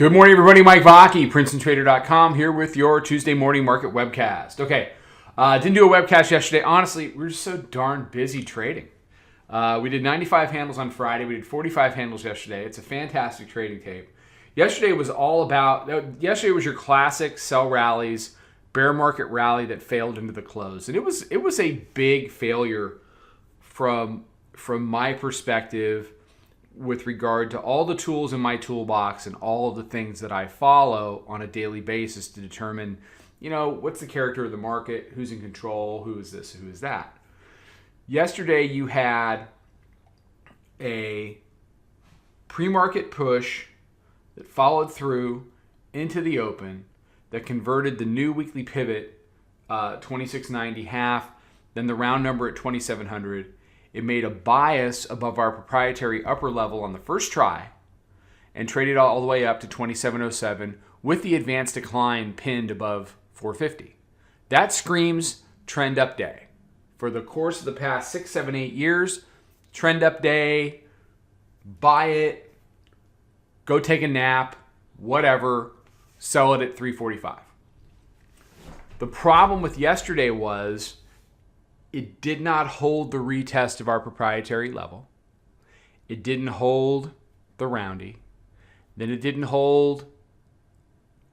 Good morning, everybody. Mike Vaki, Princetontrader.com, here with your Tuesday morning market webcast. Okay, didn't do a webcast yesterday. Honestly, we were just so darn busy trading. We did 95 handles on Friday. We did 45 handles yesterday. It's a fantastic trading tape. Yesterday was your classic sell rallies, bear market rally that failed into the close. And it was a big failure from my perspective with regard to all the tools in my toolbox and all of the things that I follow on a daily basis to determine, what's the character of the market, who's in control, who is this, who is that. Yesterday you had a pre-market push that followed through into the open that converted the new weekly pivot 2690 half, then the round number at 2700. It made a bias above our proprietary upper level on the first try and traded all the way up to 2707 with the advanced decline pinned above 450. That screams trend up day. For the course of the past 6, 7, 8 years, trend up day, buy it, go take a nap, whatever, sell it at 345. The problem with yesterday was it did not hold the retest of our proprietary level. It didn't hold the roundy. Then it didn't hold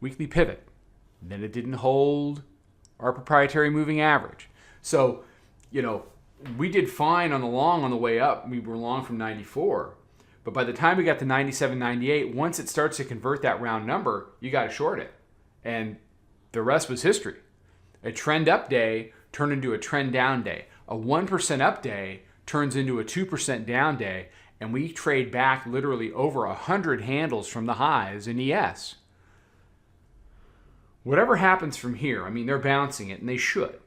weekly pivot. Then it didn't hold our proprietary moving average. So, we did fine on the long on the way up. We were long from 94. But by the time we got to 97, 98, once it starts to convert that round number, you got to short it. And the rest was history. A trend up day turned into a trend down day. A 1% up day turns into a 2% down day, and we trade back literally over 100 handles from the highs in ES. Whatever happens from here, they're bouncing it, and they should.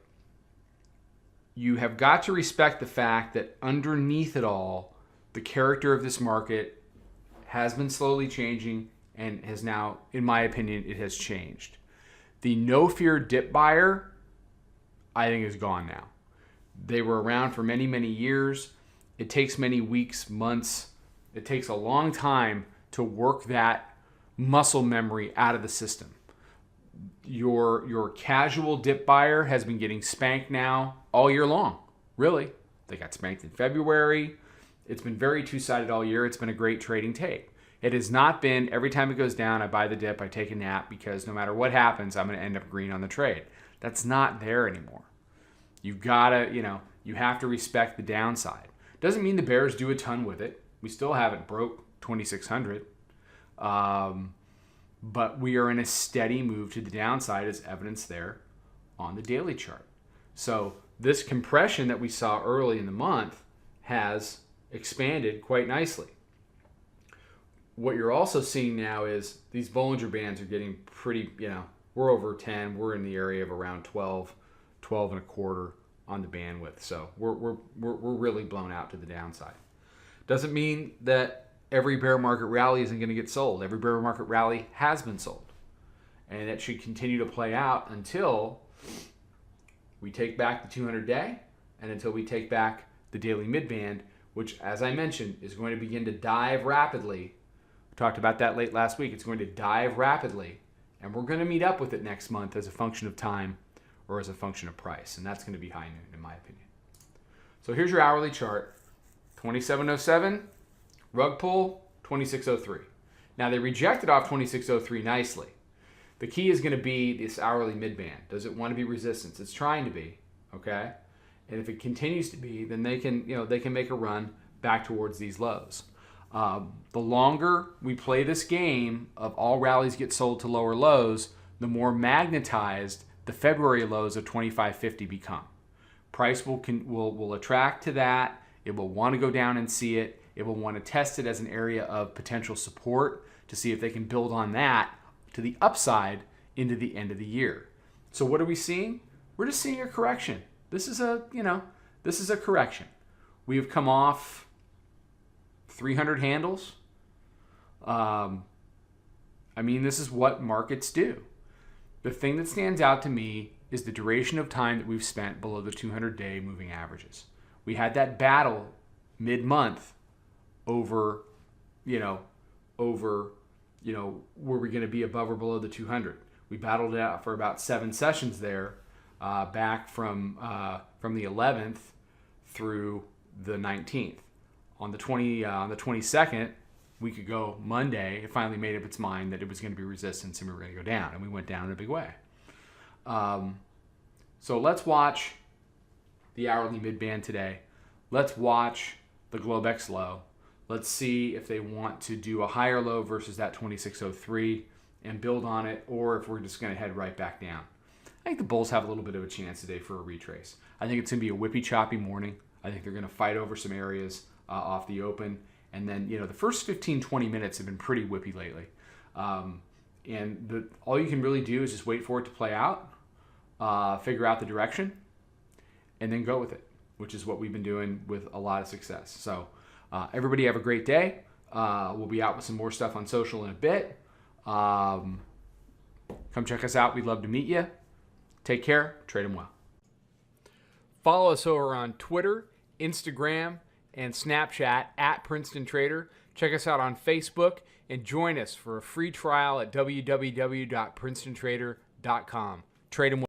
You have got to respect the fact that underneath it all, the character of this market has been slowly changing and has now, in my opinion, it has changed. The no-fear dip buyer, I think, is gone now. They were around for many, many years. It takes many weeks, months. It takes a long time to work that muscle memory out of the system. Your casual dip buyer has been getting spanked now all year long. Really. They got spanked in February. It's been very two-sided all year. It's been a great trading tape. It has not been every time it goes down, I buy the dip, I take a nap, because no matter what happens, I'm going to end up green on the trade. That's not there anymore. You've got to, you have to respect the downside. Doesn't mean the bears do a ton with it. We still haven't broke 2,600. But we are in a steady move to the downside, as evidenced there on the daily chart. So this compression that we saw early in the month has expanded quite nicely. What you're also seeing now is these Bollinger Bands are getting pretty, we're over 10. We're in the area of around 12 and a quarter on the bandwidth. So we're really blown out to the downside. Doesn't mean that every bear market rally isn't going to get sold. Every bear market rally has been sold. And that should continue to play out until we take back the 200-day and until we take back the daily midband, which, as I mentioned, is going to begin to dive rapidly. We talked about that late last week. It's going to dive rapidly. And we're going to meet up with it next month as a function of time or as a function of price. And that's going to be high noon, in my opinion. So here's your hourly chart. 2707, rug pull, 2603. Now, they rejected off 2603 nicely. The key is going to be this hourly midband. Does it want to be resistance? It's trying to be, okay? And if it continues to be, then they can make a run back towards these lows. The longer we play this game of all rallies get sold to lower lows, the more magnetized the February lows of 2550 become. Price will attract to that. It will want to go down and see it. It will want to test it as an area of potential support to see if they can build on that to the upside into the end of the year. So what are we seeing? We're just seeing a correction. This is a correction. We have come off 300 handles. This is what markets do. The thing that stands out to me is the duration of time that we've spent below the 200-day moving averages. We had that battle mid-month over were we going to be above or below the 200? We battled it out for about 7 sessions there, back from the 11th through the 19th. On the 22nd, week ago Monday, it finally made up its mind that it was going to be resistance and we were going to go down, and we went down in a big way. So let's watch the hourly mid-band today. Let's watch the Globex low. Let's see if they want to do a higher low versus that 2603 and build on it, or if we're just going to head right back down. I think the bulls have a little bit of a chance today for a retrace. I think it's going to be a whippy, choppy morning. I think they're going to fight over some areas off the open. And then, the first 15, 20 minutes have been pretty whippy lately. And all you can really do is just wait for it to play out, figure out the direction, and then go with it, which is what we've been doing with a lot of success. So everybody have a great day. We'll be out with some more stuff on social in a bit. Come check us out. We'd love to meet you. Take care. Trade them well. Follow us over on Twitter, Instagram, and Snapchat at Princeton Trader. Check us out on Facebook and join us for a free trial at www.princetontrader.com. Trade them well.